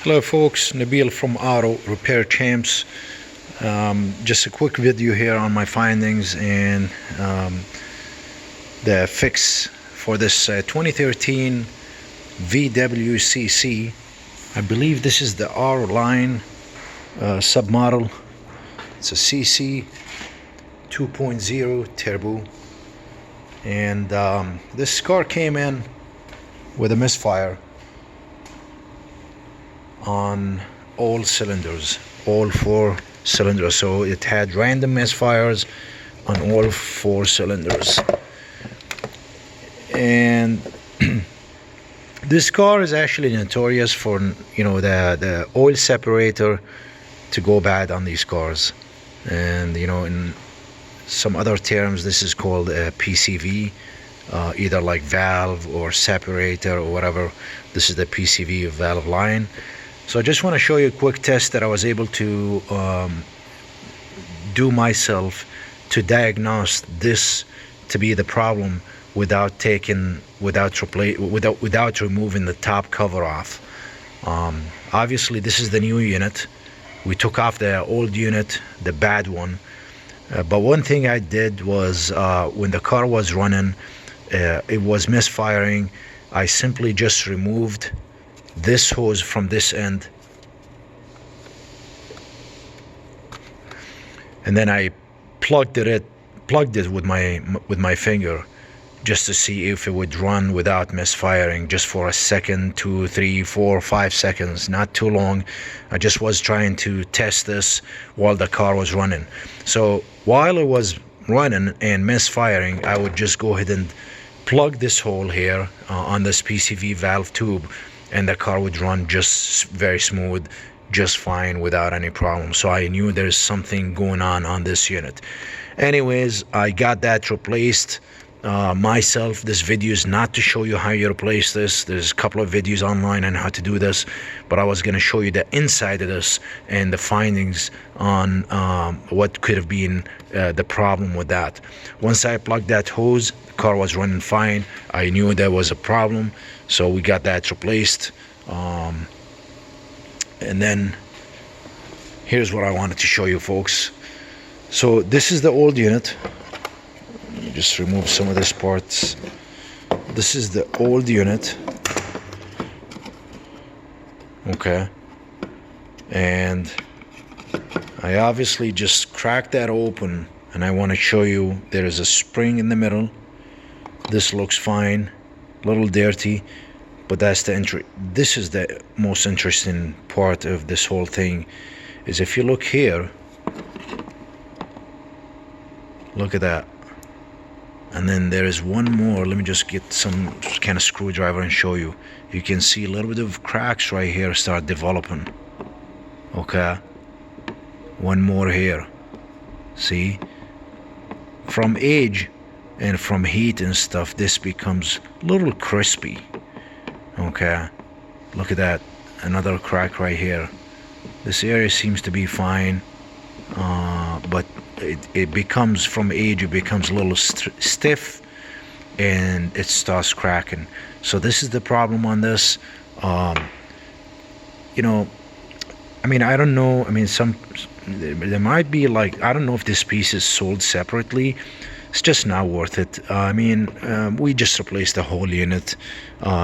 Hello folks, Nabil from Auto Repair Champs. Just a quick video here on my findings and the fix for this 2013 VWCC. I believe this is the R line submodel. It's a CC 2.0 turbo, and this car came in with a misfire on all cylinders, all 4 cylinders. So it had random misfires on all 4 cylinders, and this car is actually notorious for, you know, the oil separator to go bad on these cars. And you know, in some other terms, this is called a PCV, either like valve or separator or whatever. This is the PCV valve line. So I just want to show you a quick test that I was able to do myself to diagnose this to be the problem without removing the top cover off. Obviously this is the new unit. We took off the old unit, the bad one. But one thing I did was when the car was running, it was misfiring. I simply just removed this hose from this end, and then I plugged it with my finger, just to see if it would run without misfiring, just for a second, 2, 3, 4, 5 seconds, not too long. I just was trying to test this while the car was running. So while it was running and misfiring, I would just go ahead and plug this hole here on this PCV valve tube, and the car would run just very smooth, just fine, without any problem. So I knew there's something going on this unit. Anyways, I got that replaced myself. This video is not to show you how you replace this. There's a couple of videos online on how to do this, but I was going to show you the inside of this and the findings on what could have been the problem with that. Once I plugged that hose, the car was running fine. I knew there was a problem, so we got that replaced. And then here's what I wanted to show you folks. So this is the old unit. Let me just remove some of these parts. This is the old unit, okay, and I obviously just cracked that open, and I want to show you there is a spring in the middle. This looks fine, a little dirty, but that's the entry. This is the most interesting part of this whole thing, is if you look here, look at that. And then there is one more. Let me just get some kind of screwdriver and show you. You can see a little bit of cracks right here start developing, okay. One more here. See, from age and from heat and stuff, this becomes a little crispy, okay. Look at that, another crack right here. This area seems to be fine, but it becomes, from age, it becomes a little stiff and it starts cracking. So this is the problem on this. You know, I mean, I don't know. I mean, there might be, like, I don't know if this piece is sold separately. It's just not worth it. I mean, we just replaced the whole unit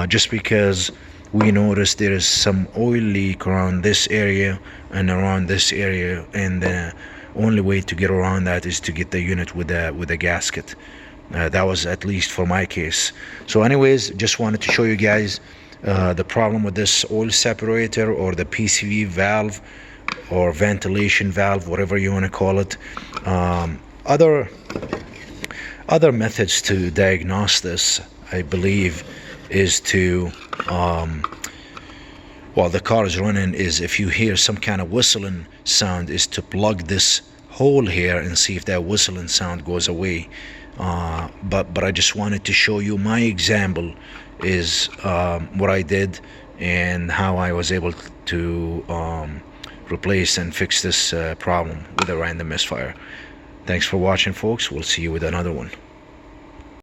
just because we noticed there is some oil leak around this area and around this area, and the only way to get around that is to get the unit with a gasket. That was, at least for my case. So anyways, just wanted to show you guys the problem with this oil separator, or the PCV valve, or ventilation valve, whatever you want to call it. Other methods to diagnose this, I believe, is to while the car is running, is if you hear some kind of whistling sound, is to plug this hole here and see if that whistling sound goes away. But I just wanted to show you my example is what I did and how I was able to replace and fix this problem with a random misfire. Thanks for watching, folks. We'll see you with another one.